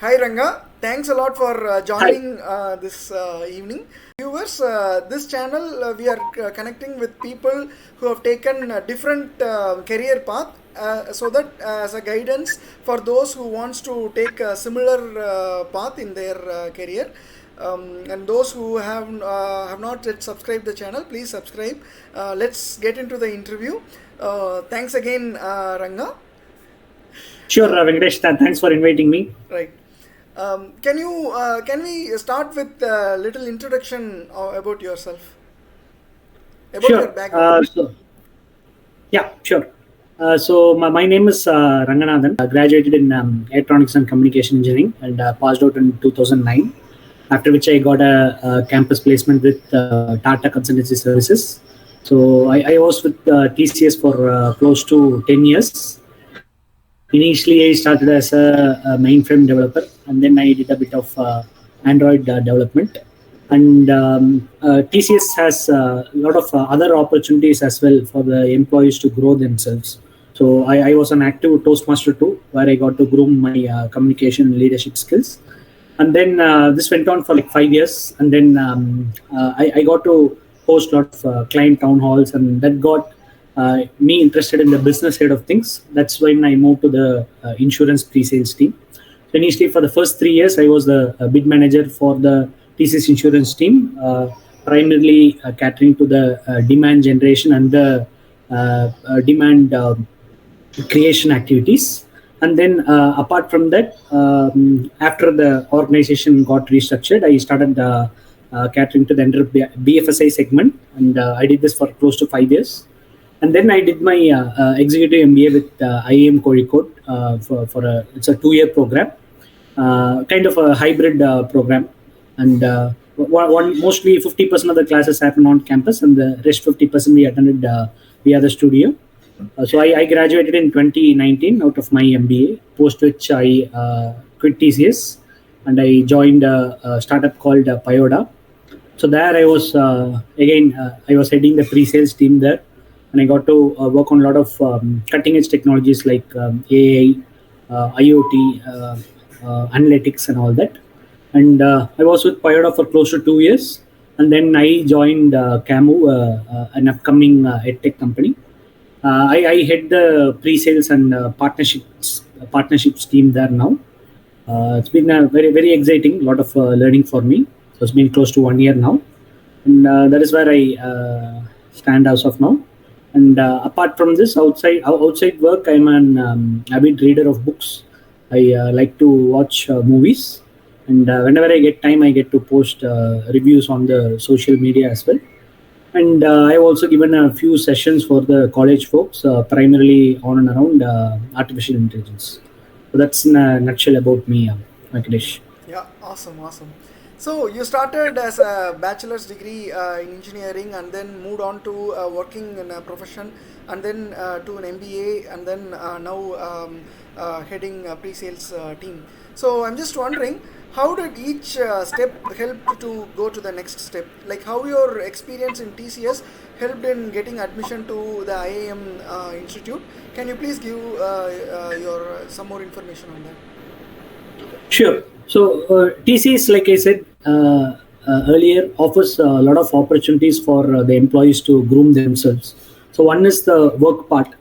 Hi Ranga, thanks a lot for Hi. joining this evening. Viewers, this channel we are connecting with people who have taken a different career path so that as a guidance for those who wants to take a similar path in their career. And those who have not yet subscribed the channel, please subscribe. Let's get into the interview. Thanks again, Ranga. Sure, Venkatesh. Thanks for inviting me. Right. Can we start with a little introduction about yourself, about your Sure. background? Yeah, sure. My name is Ranganathan. I graduated in Electronics and Communication Engineering and passed out in 2009. After which I got a campus placement with Tata Consultancy Services. So I was with TCS for close to 10 years. Initially, I started as a mainframe developer, and then I did a bit of Android development. And TCS has a lot of other opportunities as well for the employees to grow themselves. So I was an active Toastmaster too, where I got to groom my communication and leadership skills. And then this went on for like 5 years, and then I got to host a lot of client town halls, and that got me interested in the business side of things. That's when I moved to the insurance pre-sales team. So initially, for the first 3 years, I was the bid manager for the TCS insurance team, primarily catering to the demand generation and the demand creation activities. And then, apart from that, after the organization got restructured, I started catering to the BFSI segment, and I did this for close to 5 years. And then I did my executive MBA with IIM Kozhikode it's a 2-year program, kind of a hybrid program, and mostly 50% of the classes happen on campus, and the rest 50% we attended via the studio. So I graduated in 2019 out of my MBA, post which I quit TCS and I joined a startup called Pyoda. So there I was I was heading the pre-sales team there, and I got to work on a lot of cutting-edge technologies like AI, IoT, analytics, and all that. And I was with Pyoda for close to 2 years, and then I joined Camu, an upcoming edtech company. I head the pre-sales and partnerships team there now. It's been a very exciting, lot of learning for me. So it's been close to 1 year now, and that is where I stand as of now. And apart from this, outside work, I'm an avid reader of books. I like to watch movies, and whenever I get time, I get to post reviews on the social media as well. And I've also given a few sessions for the college folks, primarily on and around artificial intelligence. So that's in a nutshell about me, Venkatesh. Yeah, awesome. So you started as a bachelor's degree in engineering, and then moved on to working in a profession, and then to an MBA, and then now heading a pre-sales team. So I'm just wondering, how did each step help to go to the next step? Like how your experience in TCS helped in getting admission to the IIM institute? Can you please give your some more information on that? Sure. So TCS, like I said earlier, offers a lot of opportunities for the employees to groom themselves. So one is the work part.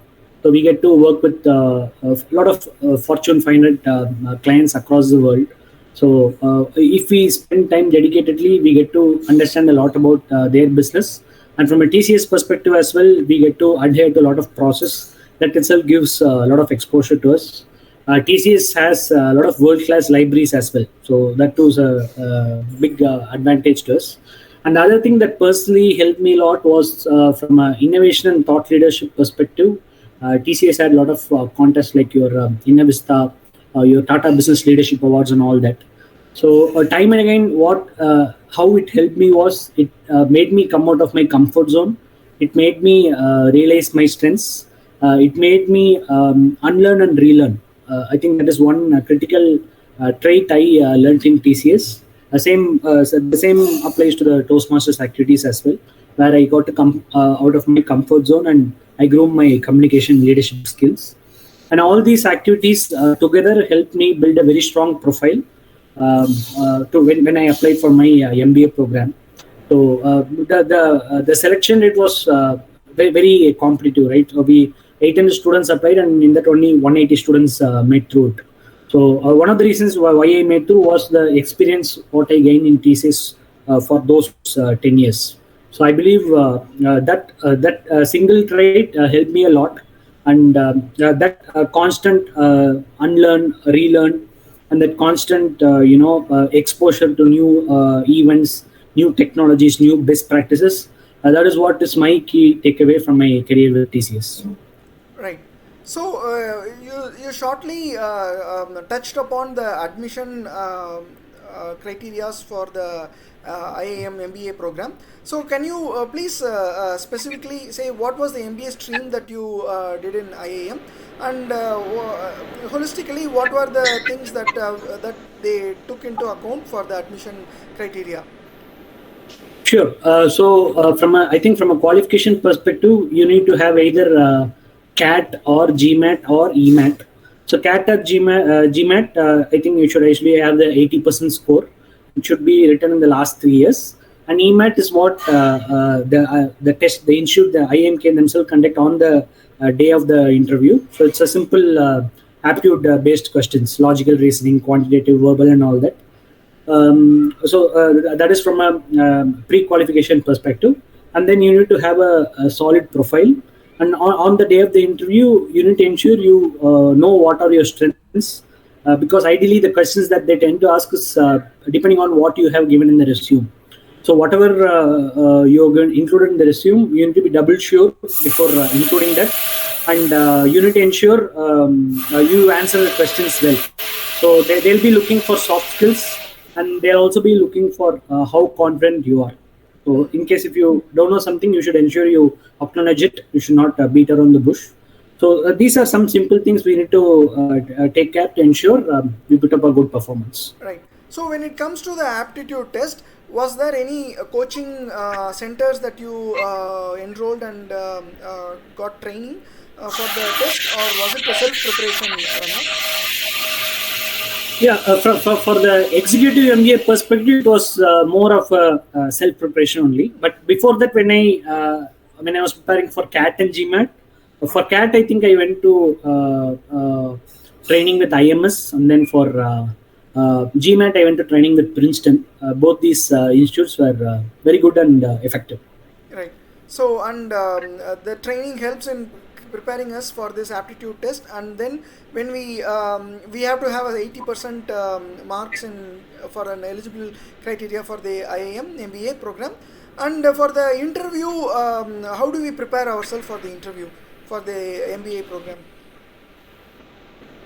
So we get to work with a lot of Fortune 500 clients across the world. So if we spend time dedicatedly, we get to understand a lot about their business. And from a TCS perspective as well, we get to adhere to a lot of process that itself gives a lot of exposure to us. TCS has a lot of world-class libraries as well, so that too is a big advantage to us. And the other thing that personally helped me a lot was from an innovation and thought leadership perspective. TCS had a lot of contests like your Innovista, your Tata Business Leadership Awards, and all that. So time and again, how it helped me was it made me come out of my comfort zone. It made me realize my strengths. It made me unlearn and relearn. I think that is one critical trait I learned in TCS. The same applies to the Toastmasters activities as well, where I got to come out of my comfort zone and I grew my communication leadership skills. And all these activities together helped me build a very strong profile to when I applied for my MBA program. So the selection, it was very competitive, right? So we 800 students applied, and in that only 180 students made through it. So one of the reasons why I made through was the experience what I gained in thesis for those 10 years. So I believe that single trait helped me a lot, and that constant unlearn, relearn, and that constant exposure to new events, new technologies, new best practices. That is what is my key takeaway from my career with TCS. Right. So you shortly touched upon the admission criterias for the IIM MBA program. So can you please specifically say what was the MBA stream that you did in IIM, and holistically what were the things that they took into account for the admission criteria? Sure. I think from a qualification perspective, you need to have either CAT or GMAT or EMAT. So CAT or GMAT, I think you should actually have the 80% score. It should be written in the last 3 years. And EMAT is what the test, the institute, the IMK themselves conduct on the day of the interview. So it's a simple aptitude-based questions, logical reasoning, quantitative, verbal, and all that. That is from a pre-qualification perspective. And then you need to have a solid profile. And on the day of the interview, you need to ensure you know what are your strengths, because ideally the questions that they tend to ask is depending on what you have given in the resume. So whatever you're going to include in the resume, you need to be double sure before including that, and you need to ensure you answer the questions well. So they'll be looking for soft skills, and they'll also be looking for how confident you are. So in case if you don't know something, you should ensure you acknowledge it. You should not beat around the bush. So these are some simple things we need to take care to ensure we put up a good performance. Right. So when it comes to the aptitude test, was there any coaching centers that you enrolled and got training for the test, or was it a self-preparation? Yeah, for the executive MBA perspective, it was more of a self-preparation only. But before that, when I was preparing for CAT and GMAT, for CAT, I think I went to training with IMS, and then for GMAT, I went to training with Princeton. Both these institutes were very good and effective. Right. So, and the training helps in preparing us for this aptitude test, and then when we have to have 80% marks in for an eligible criteria for the IIM MBA program. And for the interview, how do we prepare ourselves for the interview for the MBA program?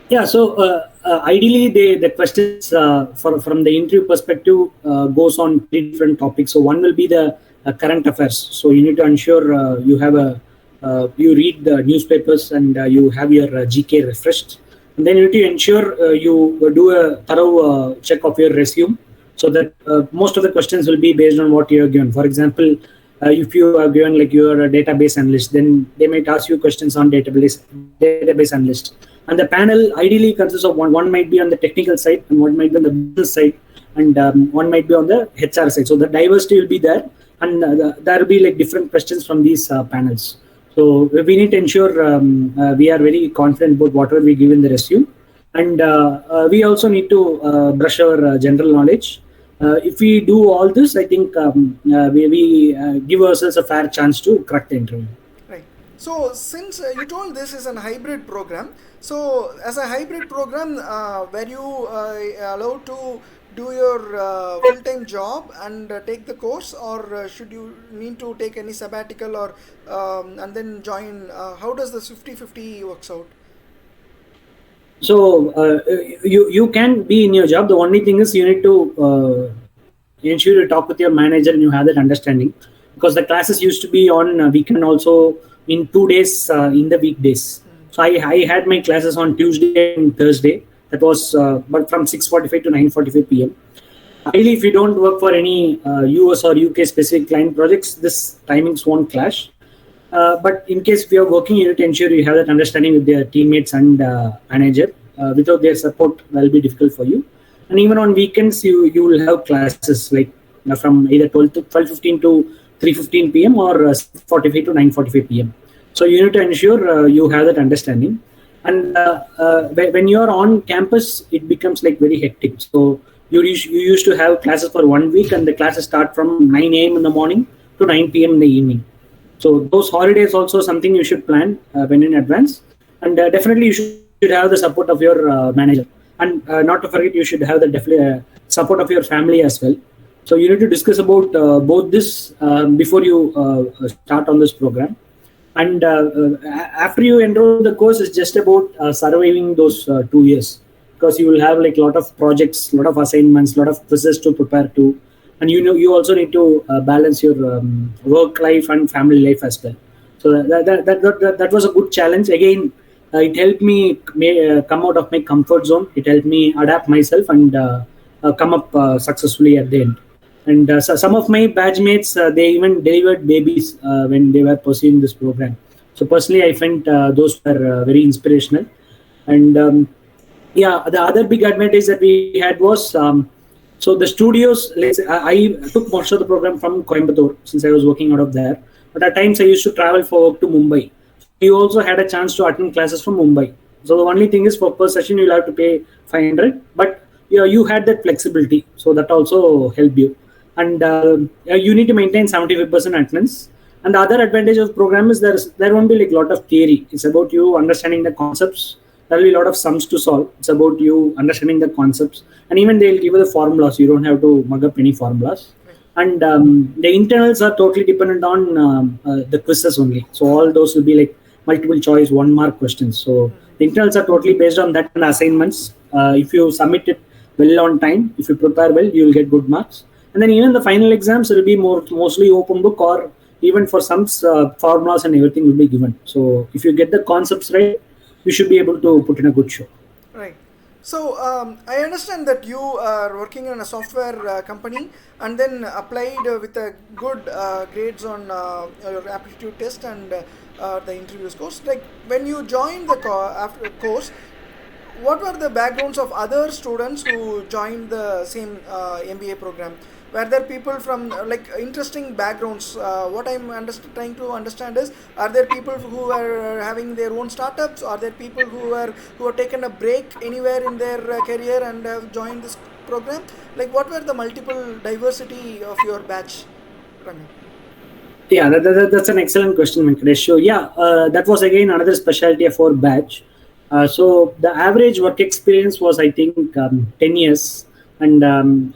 Yeah, so ideally the questions from the interview perspective goes on 3 different topics. So one will be the current affairs. So you need to ensure you have you read the newspapers, and you have your GK refreshed. And then you need to ensure you do a thorough check of your resume, so that most of the questions will be based on what you are given. For example, if you are given like you are a database analyst, then they might ask you questions on database analyst. And the panel ideally consists of one might be on the technical side, and one might be on the business side, and one might be on the HR side. So the diversity will be there, and there will be like different questions from these panels. So we need to ensure we are very confident about whatever we give in the resume, and we also need to brush our general knowledge. If we do all this, I think we give ourselves a fair chance to crack the interview. Right. So since you told this is a hybrid program, so as a hybrid program, were you allowed to do your full-time job and take the course, or should you need to take any sabbatical, or and then join? How does this 50-50 works out? So you can be in your job. The only thing is you need to ensure you talk with your manager and you have that understanding, because the classes used to be on weekend also in 2 days in the weekdays. So I had my classes on Tuesday and Thursday. That was but from 6:45 to 9:45 p.m. Ideally, if you don't work for any US or UK specific client projects, this timings won't clash. But in case if you are working, you need to ensure you have that understanding with their teammates and manager. Without their support, that will be difficult for you. And even on weekends, you will have classes like from either 12:15 to 3:15 p.m. or 6:45 to 9:45 p.m. So you need to ensure you have that understanding. And when you are on campus, it becomes like very hectic. So you used to have classes for 1 week, and the classes start from 9 a.m. in the morning to 9 p.m. in the evening. So those holidays also something you should plan when in advance, and definitely you should have the support of your manager, and not to forget you should have the support of your family as well. So you need to discuss about both this before you start on this program. And after you enroll the course, it's just about surviving those 2 years, because you will have like a lot of projects, a lot of assignments, a lot of quizzes to prepare to, and you also need to balance your work life and family life as well. So that was a good challenge. Again, it helped me come out of my comfort zone. It helped me adapt myself and come up successfully at the end. And so some of my batch mates, they even delivered babies when they were pursuing this program. So personally, I felt those were very inspirational. And yeah, the other big advantage that we had was so the studios. Let's say, I took most of the program from Coimbatore since I was working out of there. But at times I used to travel for work to Mumbai. So you also had a chance to attend classes from Mumbai. So the only thing is for per session you'll have to pay 500, but you had that flexibility, so that also helped you. And you need to maintain 75% attendance. And the other advantage of program is there won't be like a lot of theory. It's about you understanding the concepts. There will be a lot of sums to solve. It's about you understanding the concepts, and even they'll give you the formulas. You don't have to mug up any formulas. And the internals are totally dependent on the quizzes only. So all those will be like multiple choice, 1 mark questions. So the internals are totally based on that and assignments. If you submit it well on time, if you prepare well, you will get good marks. And then even the final exams will be mostly open book, or even for some formulas and everything will be given. So if you get the concepts right, you should be able to put in a good show. Right. So I understand that you are working in a software company and then applied with a good grades on your aptitude test and the interview scores. Like when you joined the after course, what were the backgrounds of other students who joined the same MBA program? Were there people from like interesting backgrounds? What I'm trying to understand is, are there people who are having their own startups? Are there people who have taken a break anywhere in their career and have joined this program? Like, what were the multiple diversity of your batch, Ranga? Yeah, that's an excellent question, Venkatesh. So yeah, that was again another specialty of our batch. So the average work experience was, I think, 10 years. And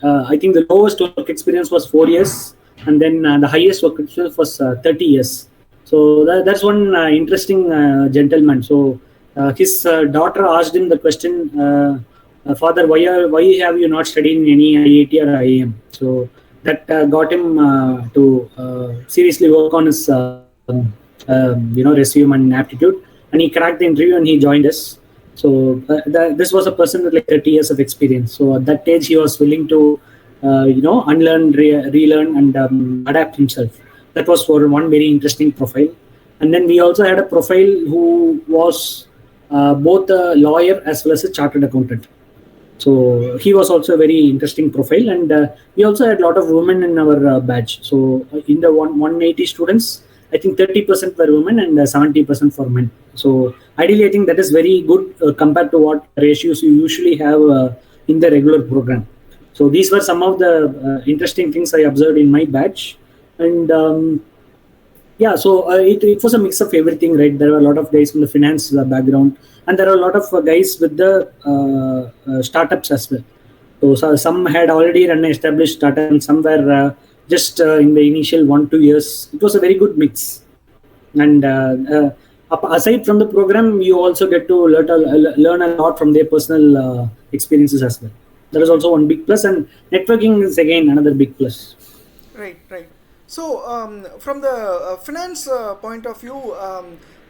I think the lowest work experience was 4 years. And then the highest work experience was 30 years. So that's one interesting gentleman. So his daughter asked him the question, Father, why have you not studied in any IIT or IIM? So that got him to seriously work on his resume and aptitude, and he cracked the interview and he joined us. So this was a person with like 30 years of experience. So at that age, he was willing to unlearn, relearn, and adapt himself. That was for one very interesting profile. And then we also had a profile who was both a lawyer as well as a chartered accountant. So he was also a very interesting profile, and we also had a lot of women in our batch. So in the 180 students, I think 30% were women and 70% for men. So ideally, I think that is very good compared to what ratios you usually have in the regular program. So these were some of the interesting things I observed in my batch. And yeah, so it was a mix of everything, right? There were a lot of guys from the finance background, and there are a lot of guys with the startups as well. So some had already run an established startup, and some were just in the initial 1-2 years. It was a very good mix. And aside from the program, you also get to learn a lot from their personal experiences as well. That is also one big plus, and networking is again another big plus. Right, right. So, from the finance point of view,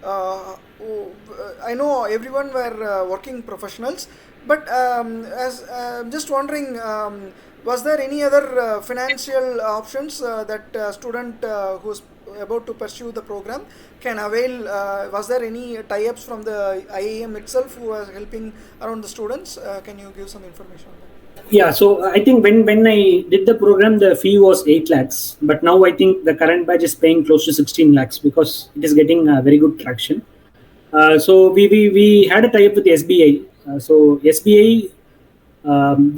I know everyone were working professionals, but as I'm just wondering, was there any other financial options that student who's about to pursue the program can avail. Was there any tie-ups from the IIM itself who was helping around the students? Can you give some information on that? Yeah, so I think when I did the program, the fee was 8 lakhs, but now I think the current batch is paying close to 16 lakhs because it is getting very good traction. So we had a tie-up with SBI. So SBI,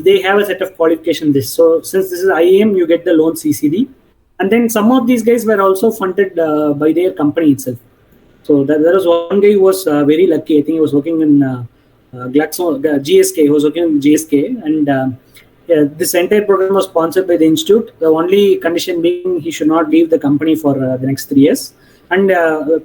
they have a set of qualification list. So since this is IIM, you get the loan CCD, and then some of these guys were also funded by their company itself. So there was one guy who was very lucky. I think he was working in GSK. He was working in GSK, and yeah, this entire program was sponsored by the institute. The only condition being he should not leave the company for the next 3 years, and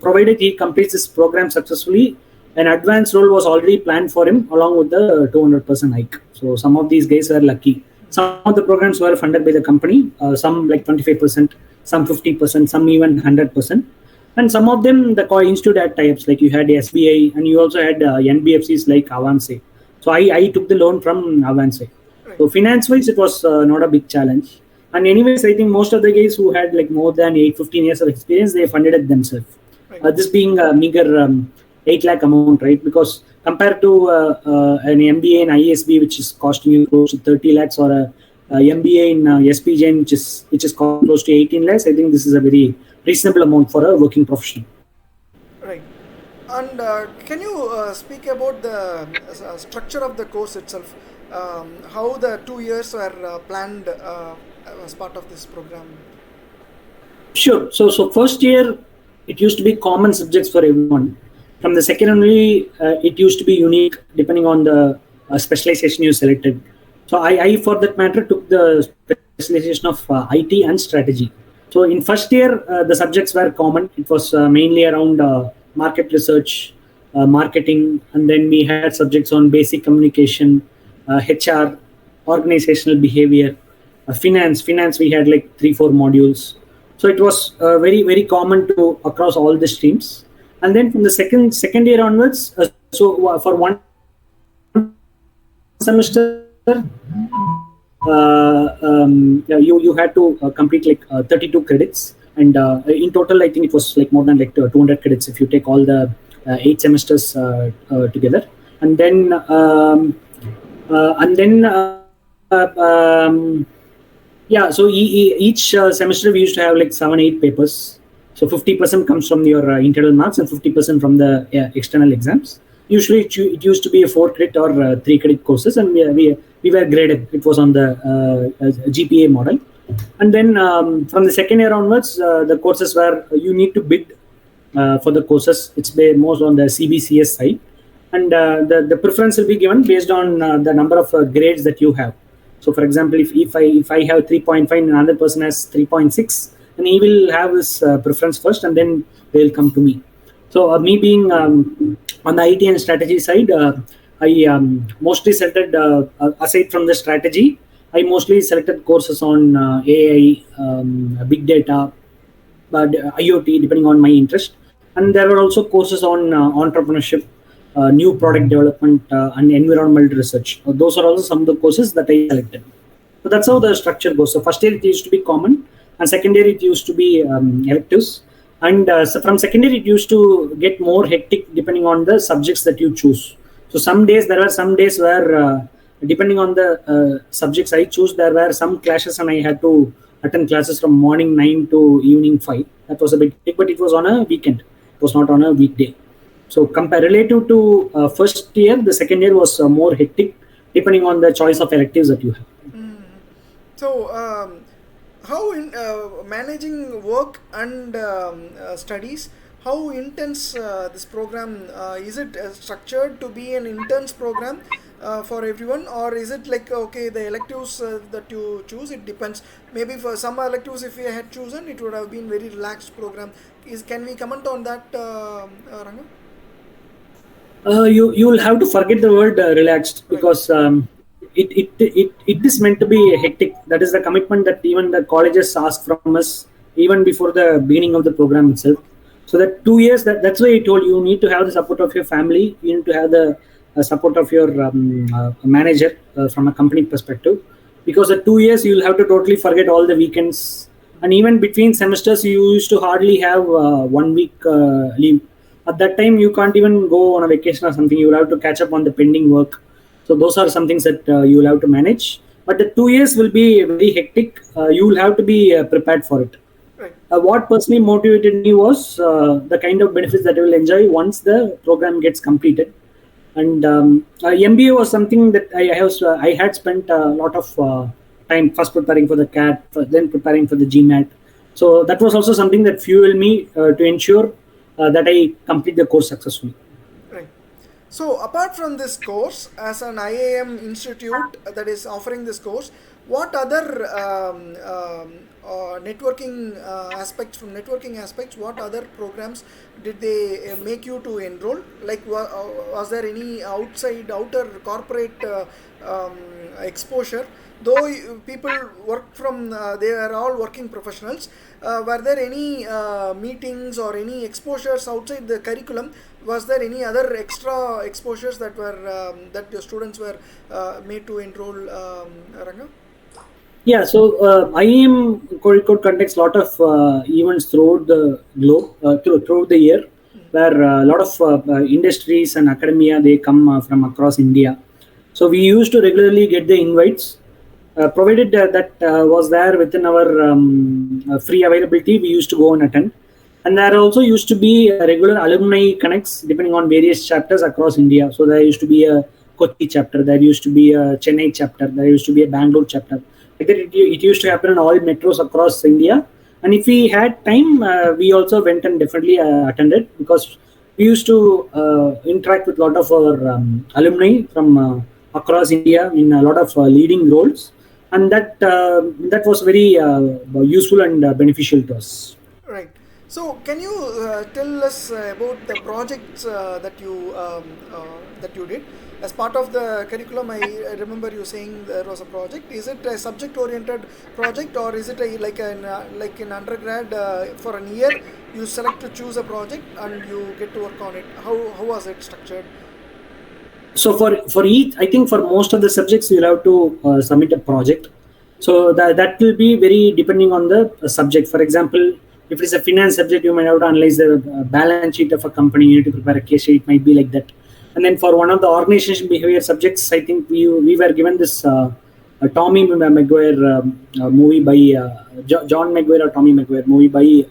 provided he completes this program successfully, an advanced role was already planned for him along with the 200% hike. So some of these guys were lucky. Some of the programs were funded by the company, some like 25%, some 50%, some even 100%. And some of them, the institute had types, like you had SBI and you also had NBFCs like Avance. So I took the loan from Avance. So finance-wise, it was not a big challenge. And anyways, I think most of the guys who had like more than 15 years of experience, they funded it themselves. Right. This being a meager 8 lakh amount, right? Because compared to an MBA in ISB, which is costing you close to 30 lakhs, or a MBA in SPJN, which is close to 18 lakhs, I think this is a very reasonable amount for a working professional. Right. And can you speak about the structure of the course itself? How the 2 years were planned as part of this program? Sure. So first year, it used to be common subjects for everyone. From the second only, it used to be unique depending on the specialization you selected. So I, for that matter, took the specialization of IT and strategy. So in first year, the subjects were common. It was mainly around market research, marketing, and then we had subjects on basic communication, HR, organizational behavior, finance. Finance, we had like 3-4 modules. So it was very, very common to across all the streams. And then from the second year onwards, so for one semester, you had to complete like 32 credits, and in total I think it was like more than like 200 credits if you take all the 8 semesters together. And then so each semester we used to have like 7-8 papers. So 50% comes from your internal marks and 50% from the external exams. Usually it used to be a 4 credit or 3 credit courses, and we were graded. It was on the GPA model. And then from the second year onwards, the courses where you need to bid for the courses. It's most on the CBCS side. And the preference will be given based on the number of grades that you have. So for example, if I have 3.5 and another person has 3.6, and he will have his preference first, and then they will come to me. So me being on the IT and strategy side, I mostly selected, aside from the strategy, I mostly selected courses on AI, big data, IoT, depending on my interest. And there were also courses on entrepreneurship, new product development, and environmental research. Those are also some of the courses that I selected. So that's how the structure goes. So first year it used to be common, and second year it used to be electives. And so from second year it used to get more hectic depending on the subjects that you choose. So there were some days where depending on the subjects I choose, there were some classes and I had to attend classes from morning 9 to evening 5. That was a bit big, but it was on a weekend. It was not on a weekday. So relative to first year, the second year was more hectic depending on the choice of electives that you have. So how in managing work and studies, how intense this program is? It structured to be an intense program for everyone, or is it like, okay, the electives that you choose, it depends. Maybe for some electives, if we had chosen, it would have been very relaxed program. Can we comment on that, Ranga? You will have to forget the word relaxed, because it is meant to be hectic. That is the commitment that even the colleges ask from us even before the beginning of the program itself. So that 2 years, that's why I told you need to have the support of your family. You need to have the support of your manager from a company perspective, because at 2 years you will have to totally forget all the weekends and even between semesters you used to hardly have 1 week leave. At that time you can't even go on a vacation or something. You will have to catch up on the pending work. So those are some things that you will have to manage, but the 2 years will be very hectic. You will have to be prepared for it. Right. What personally motivated me was the kind of benefits that I will enjoy once the program gets completed. And MBA was something that I had spent a lot of time first preparing for the CAT, then preparing for the GMAT. So that was also something that fueled me to ensure that I complete the course successfully. Right. So, apart from this course, as an IIM institute that is offering this course, what other networking aspects, what other programs did they make you to enroll? Like, was there any outer corporate exposure? Though people work from, they are all working professionals. Were there any meetings or any exposures outside the curriculum? Was there any other extra exposures that were that the students were made to enroll, Ranga? Yeah, so IIM Kozhikode conducts a lot of events throughout the globe, throughout the year, where a lot of industries and academia they come from across India. So we used to regularly get the invites, provided that was there within our free availability. We used to go and attend, and there also used to be regular alumni connects depending on various chapters across India. So there used to be a Kochi chapter, there used to be a Chennai chapter, there used to be a Bangalore chapter. Like that, it used to happen in all metros across India. And if we had time, we also went and definitely attended, because we used to interact with a lot of our alumni from across India in a lot of leading roles, and that was very useful and beneficial to us. Right. So, can you tell us about the projects that you did as part of the curriculum? I remember you saying there was a project. Is it a subject-oriented project, or is it like an undergrad for a year? You select to choose a project and you get to work on it. How was it structured? So for each, I think for most of the subjects you'll have to submit a project. So that will be very depending on the subject. For example, if it's a finance subject, you might have to analyze the balance sheet of a company. You need to prepare a case sheet. It might be like that. And then for one of the organization behavior subjects, I think we were given this Tommy Maguire movie by John Maguire or Tommy Maguire movie by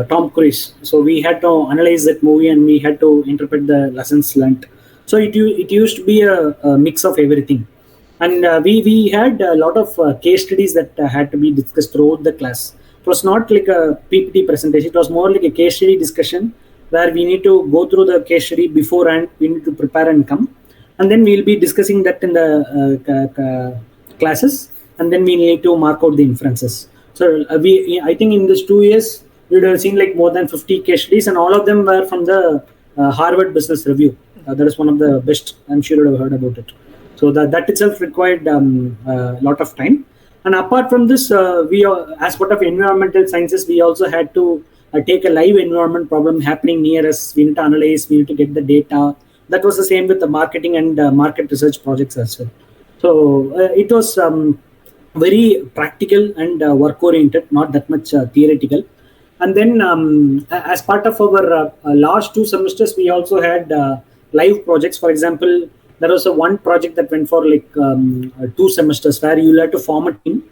Tom Cruise. So we had to analyze that movie and we had to interpret the lessons learned. So it used to be a mix of everything. And we had a lot of case studies that had to be discussed throughout the class. It was not like a PPT presentation. It was more like a case study discussion where we need to go through the case study beforehand. We need to prepare and come. And then we'll be discussing that in the classes. And then we need to mark out the inferences. So I think in these 2 years, we would have seen like more than 50 case studies, and all of them were from the Harvard Business Review. That is one of the best. I'm sure you have heard about it. So that itself required a lot of time. And apart from this, we as part of environmental sciences, we also had to take a live environment problem happening near us. We need to analyze, we need to get the data. That was the same with the marketing and market research projects as well. So it was very practical and work-oriented, not that much theoretical. And then as part of our last 2 semesters, we also had live projects. For example, there was one project that went for like 2 semesters where you will have to form a team.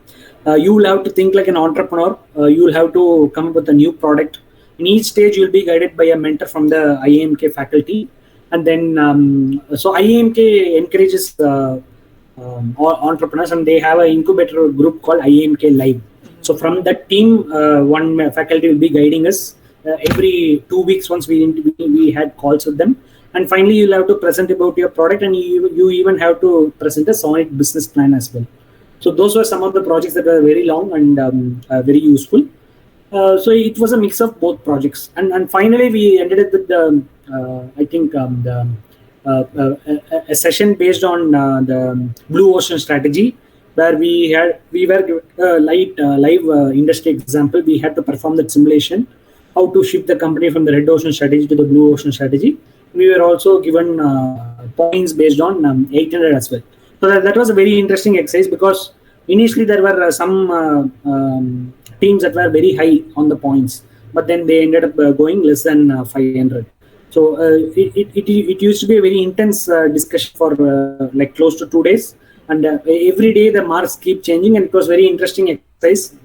You will have to think like an entrepreneur. You will have to come up with a new product. In each stage, you will be guided by a mentor from the IIMK faculty. And then, so IIMK encourages entrepreneurs, and they have an incubator group called IIMK Live. So from that team, one faculty will be guiding us every 2 weeks. Once we had calls with them. And finally, you'll have to present about your product, and you even have to present a solid business plan as well. So those were some of the projects that were very long and very useful. So it was a mix of both projects. And finally, we ended up with a session based on the Blue Ocean strategy, where we were given a live industry example. We had to perform that simulation, how to shift the company from the Red Ocean strategy to the Blue Ocean strategy. We were also given points based on 800 as well. So that was a very interesting exercise, because initially there were some teams that were very high on the points, but then they ended up going less than 500. So it used to be a very intense discussion for like close to 2 days, and every day the marks keep changing, and it was very interesting exercise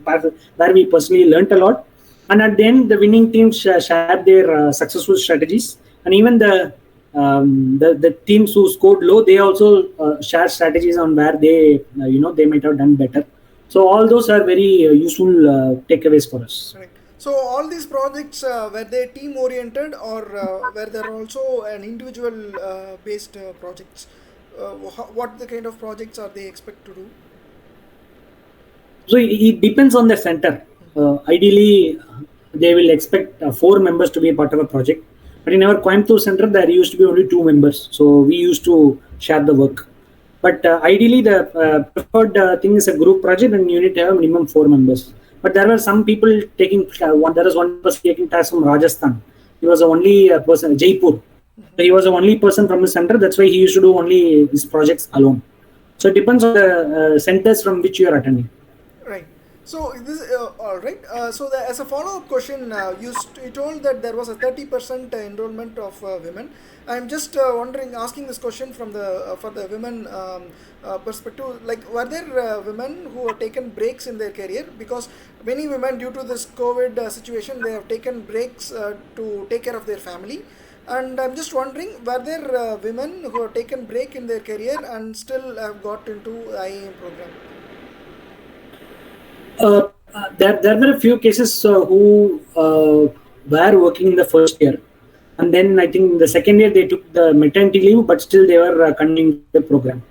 where we personally learnt a lot. And at the end, the winning teams shared their successful strategies, and even the teams who scored low, they also share strategies on where they they might have done better. So all those are very useful takeaways for us. Right. So all these projects were they team oriented, or were there also an individual based projects? What the kind of projects are they expect to do? So it depends on the center. Ideally, they will expect 4 members to be a part of a project. But in our Coimbatore center, there used to be only 2 members. So we used to share the work. But ideally, the preferred thing is a group project, and you need to have minimum 4 members. But there were some people taking one. There was one person taking tasks from Rajasthan. He was the only person, Jaipur. So he was the only person from the center. That's why he used to do only his projects alone. So it depends on the centers from which you are attending. Right. So this all right. So as a follow-up question, you told that there was a 30% enrollment of women. I'm just wondering, asking this question from the for the women perspective. Like, were there women who have taken breaks in their career? Because many women, due to this COVID situation, they have taken breaks to take care of their family. And I'm just wondering, were there women who have taken break in their career and still have got into IIM program? There were a few cases who were working in the first year, and then I think in the second year they took the maternity leave, but still they were continuing the program.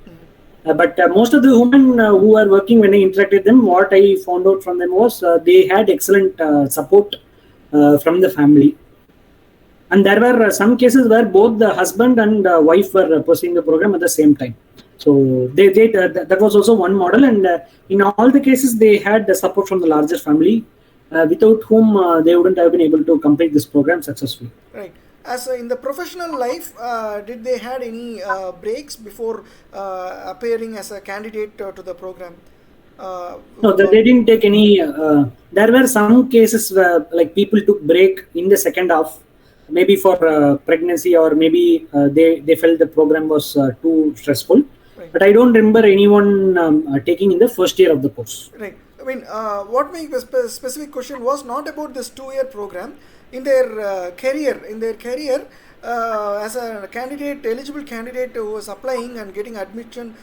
But most of the women who were working, when I interacted with them, what I found out from them was they had excellent support from the family. And there were some cases where both the husband and wife were pursuing the program at the same time. So that was also one model, and in all the cases they had the support from the larger family, without whom they wouldn't have been able to complete this program successfully. Right. As in the professional life, did they had any breaks before appearing as a candidate to the program? No, they didn't take any. There were some cases where like people took break in the second half, maybe for pregnancy, or maybe they felt the program was too stressful. Right. But I don't remember anyone taking in the first year of the course. Right. I mean, what my specific question was not about this 2-year program. In their career, as a candidate, eligible candidate who was applying and getting admission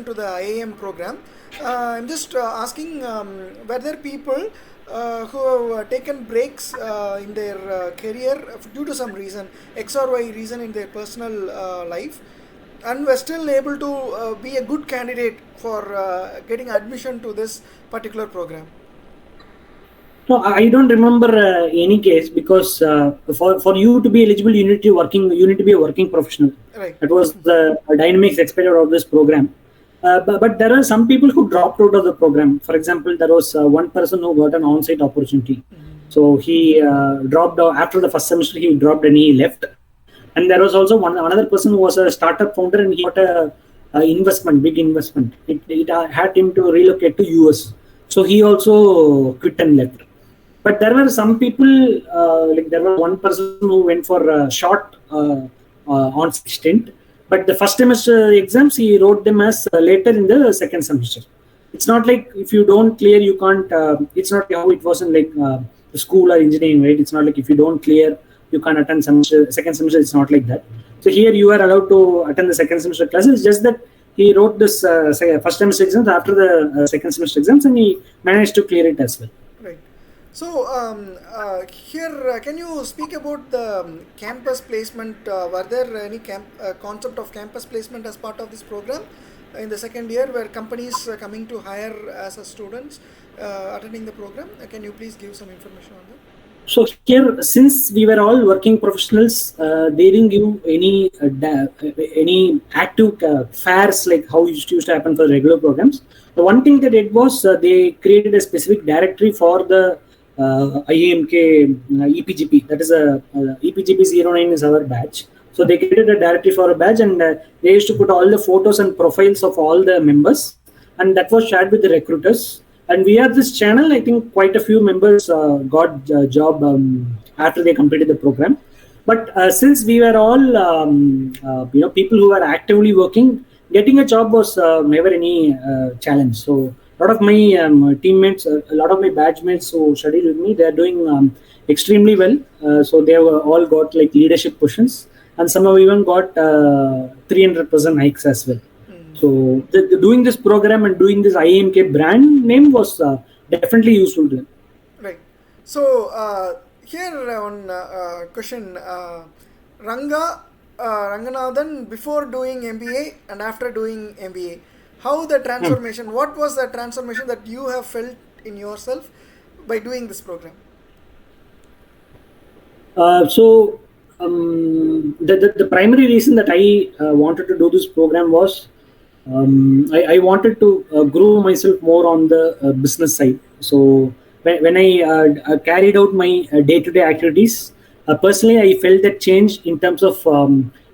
to the IIM program, I'm just asking, were there people who have taken breaks in their career due to some reason, X or Y reason in their personal life, and were still able to be a good candidate for getting admission to this particular program? No, I don't remember any case, because for you to be eligible, you need to be a working professional. Right. That was the dynamics expected of this program. But there are some people who dropped out of the program. For example, there was one person who got an on-site opportunity. So he dropped out after the first semester. He dropped and he left. And there was also another person who was a startup founder, and he got a big investment. It had him to relocate to US. So he also quit and left. But there were some people, like there was one person who went for a short on-site stint. But the first semester exams, he wrote them as later in the second semester. It's not like if you don't clear, you can't. It's not how it was in like the school or engineering, right? It's not like if you don't clear, you can't attend second semester. It's not like that. So here you are allowed to attend the second semester classes. It's just that he wrote this first semester exams after the second semester exams, and he managed to clear it as well. Right. So here, can you speak about the campus placement? Were there any concept of campus placement as part of this program in the second year, where companies coming to hire as a students attending the program? Can you please give some information on that? So here, since we were all working professionals, they didn't give any active fairs like how it used to happen for regular programs. The one thing they did was they created a specific directory for the IIMK EPGP. That is EPGP 09 is our badge. So they created a directory for a badge, and they used to put all the photos and profiles of all the members, and that was shared with the recruiters. And via this channel, I think quite a few members got a job after they completed the program. But since we were all people who were actively working, getting a job was never any challenge. So a lot of my teammates, a lot of my batch mates who studied with me, they are doing extremely well. So they have all got like leadership positions, and some have even got 300% hikes as well. So doing this program and doing this IIMK brand name was definitely useful to them. Right. So here one question, Ranganathan, before doing MBA and after doing MBA, how the transformation, what was the transformation that you have felt in yourself by doing this program? The primary reason that I wanted to do this program was I wanted to grow myself more on the business side. So when I carried out my day-to-day activities, personally, I felt that change in terms of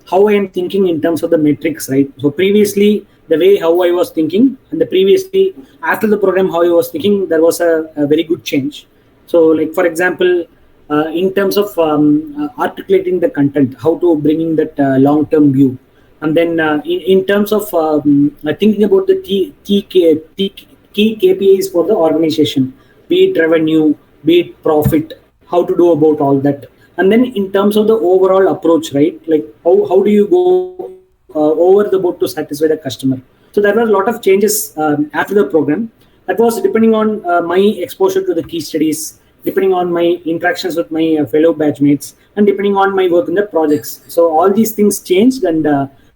how I am thinking in terms of the metrics, right? So previously, the way how I was thinking, and the previously after the program how I was thinking, there was a very good change. So, like for example, in terms of articulating the content, how to bringing that long-term view, and then in terms of thinking about the key KPIs for the organization, be it revenue, be it profit, how to do about all that. And then in terms of the overall approach, right, like how do you go over the board to satisfy the customer. So there were a lot of changes after the program. That was depending on my exposure to the key studies, depending on my interactions with my fellow batchmates, and depending on my work in the projects. So all these things changed, and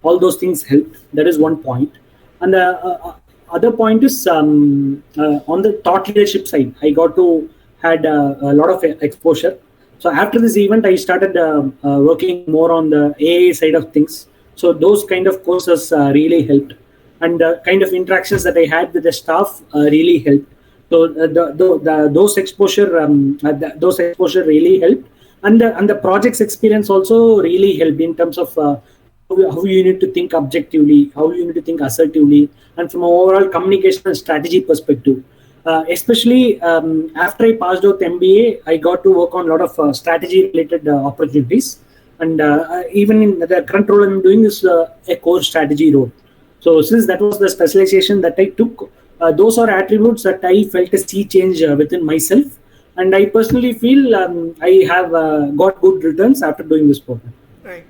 all those things helped. That is one point. And the other point is on the thought leadership side, I got to had a lot of exposure. So after this event, I started working more on the AI side of things. So those kind of courses really helped, and the kind of interactions that I had with the staff really helped. So those exposure really helped, and the projects experience also really helped in terms of how you need to think objectively, how you need to think assertively, and from an overall communication and strategy perspective. Especially after I passed out MBA, I got to work on a lot of strategy-related opportunities, and even in the current role I'm doing is a core strategy role. So since that was the specialization that I took, those are attributes that I felt a sea change within myself, and I personally feel I have got good returns after doing this program. Right.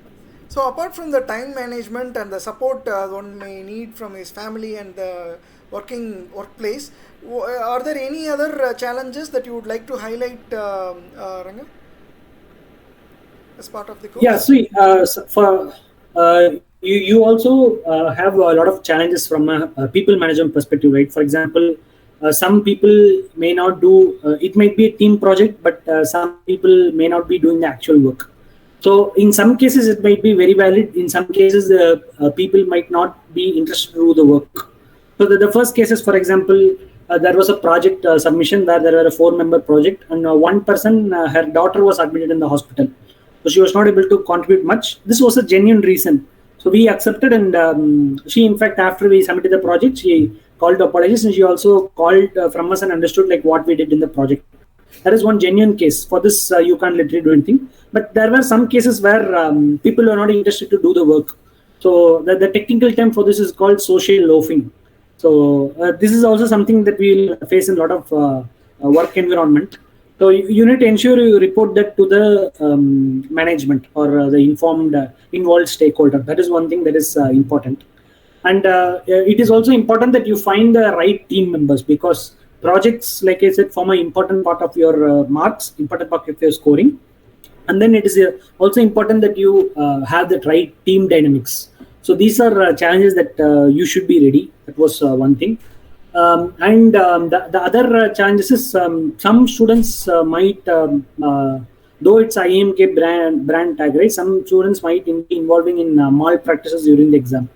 So apart from the time management and the support one may need from his family and the workplace, are there any other challenges that you would like to highlight, Ranga, as part of the course? Yeah, see, for you also have a lot of challenges from a people management perspective, right? For example, some people may not do, it might be a team project, but some people may not be doing the actual work. So in some cases, it might be very valid. In some cases, people might not be interested to do the work. So the first cases, for example, there was a project submission where there were a 4-member project, and one person, her daughter was admitted in the hospital. So she was not able to contribute much. This was a genuine reason. So we accepted, and she, in fact, after we submitted the project, she called to apologize, and she also called from us and understood like what we did in the project. That is one genuine case. For this, you can't literally do anything. But there were some cases where people were not interested to do the work. So the technical term for this is called social loafing. So this is also something that we'll face in a lot of work environment. So you need to ensure you report that to the management or the involved stakeholder. That is one thing that is important. And it is also important that you find the right team members, because projects, like I said, form an important part of your marks, important part of your scoring. And then it is also important that you have the right team dynamics. So these are challenges that you should be ready. That was one thing. The other challenges is some students might, though it's IIMK brand tag, right? Some students might be involving in malpractices during the exam.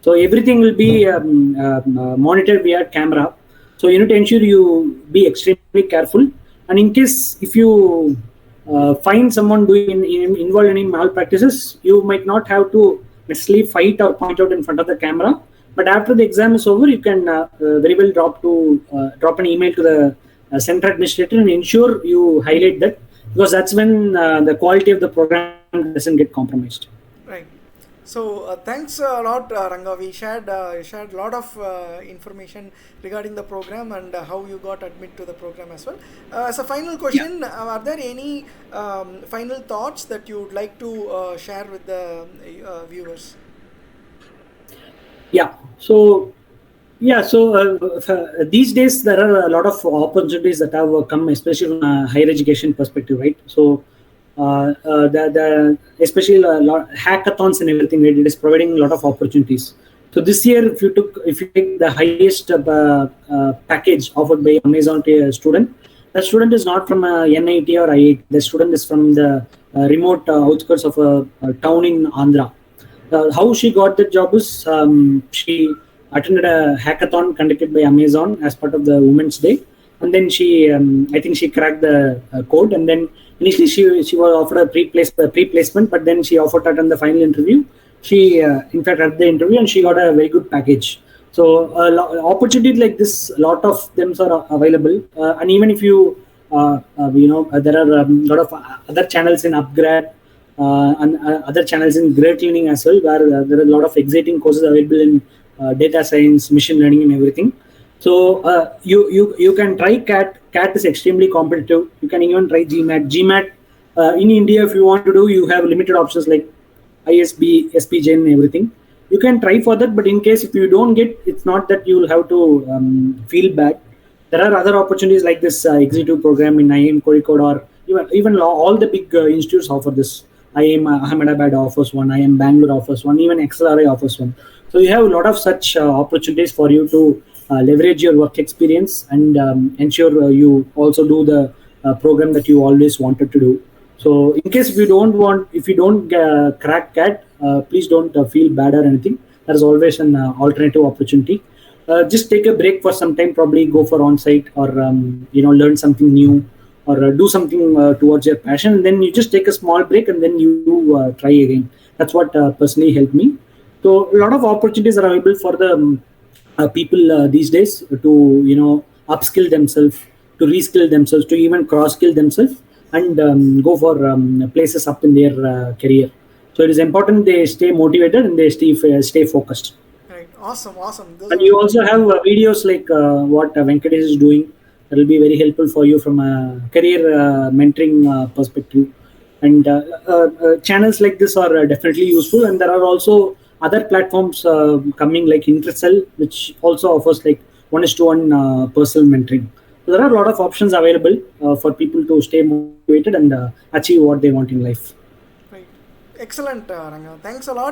So everything will be monitored via camera. So you need to ensure you be extremely careful. And in case if you find someone involved in any malpractices, you might not have to necessarily fight or point out in front of the camera. But after the exam is over, you can very well drop an email to the center administrator and ensure you highlight that, because that's when the quality of the program doesn't get compromised. Right. So thanks a lot, Ranga. We shared a lot of information regarding the program and how you got admitted to the program as well. As a final question, are there any final thoughts that you would like to share with the viewers? Yeah. So these days there are a lot of opportunities that have come, especially from a higher education perspective, right? So the especially a lot hackathons and everything, right? It is providing a lot of opportunities. So this year, if you take the highest package offered by Amazon to a student, the student is not from a NIT or IIT. The student is from the remote outskirts of a town in Andhra. How she got the job is she attended a hackathon conducted by Amazon as part of the Women's Day, and then she I think she cracked the code, and then initially she was offered a pre-placement, but then she offered that on the final interview. She in fact had the interview and she got a very good package. So opportunities like this, a lot of them are available, and even if you there are a lot of other channels in Upgrad and other channels in Great Learning as well, where there are a lot of exciting courses available in data science, machine learning, and everything. So you can try CAT. CAT is extremely competitive. You can even try GMAT. GMAT in India, if you want to do, you have limited options like ISB, SPJ, and everything. You can try for that, but in case if you don't get, it's not that you will have to feel bad. There are other opportunities like this executive program in IIM Kozhikode, or even all the big institutes offer this. IIM Ahmedabad offers one, IIM Bangalore offers one, even XLRI offers one. So you have a lot of such opportunities for you to leverage your work experience and ensure you also do the program that you always wanted to do. So in case if you don't crack CAT, please don't feel bad or anything. There is always an alternative opportunity. Just take a break for some time, probably go for on-site or learn something new, or do something towards your passion, and then you just take a small break and then you try again. That's what personally helped me. So a lot of opportunities are available for the people these days to upskill themselves, to reskill themselves, to even cross-skill themselves, and go for places up in their career. So it is important they stay motivated and they stay focused. Right. Awesome. And you also have videos like what Venkatesh is doing. That will be very helpful for you from a career mentoring perspective. And channels like this are definitely useful. And there are also other platforms coming like Intercell, which also offers like 1:1 personal mentoring. So there are a lot of options available for people to stay motivated and achieve what they want in life. Right. Excellent, Ranga. Thanks a lot.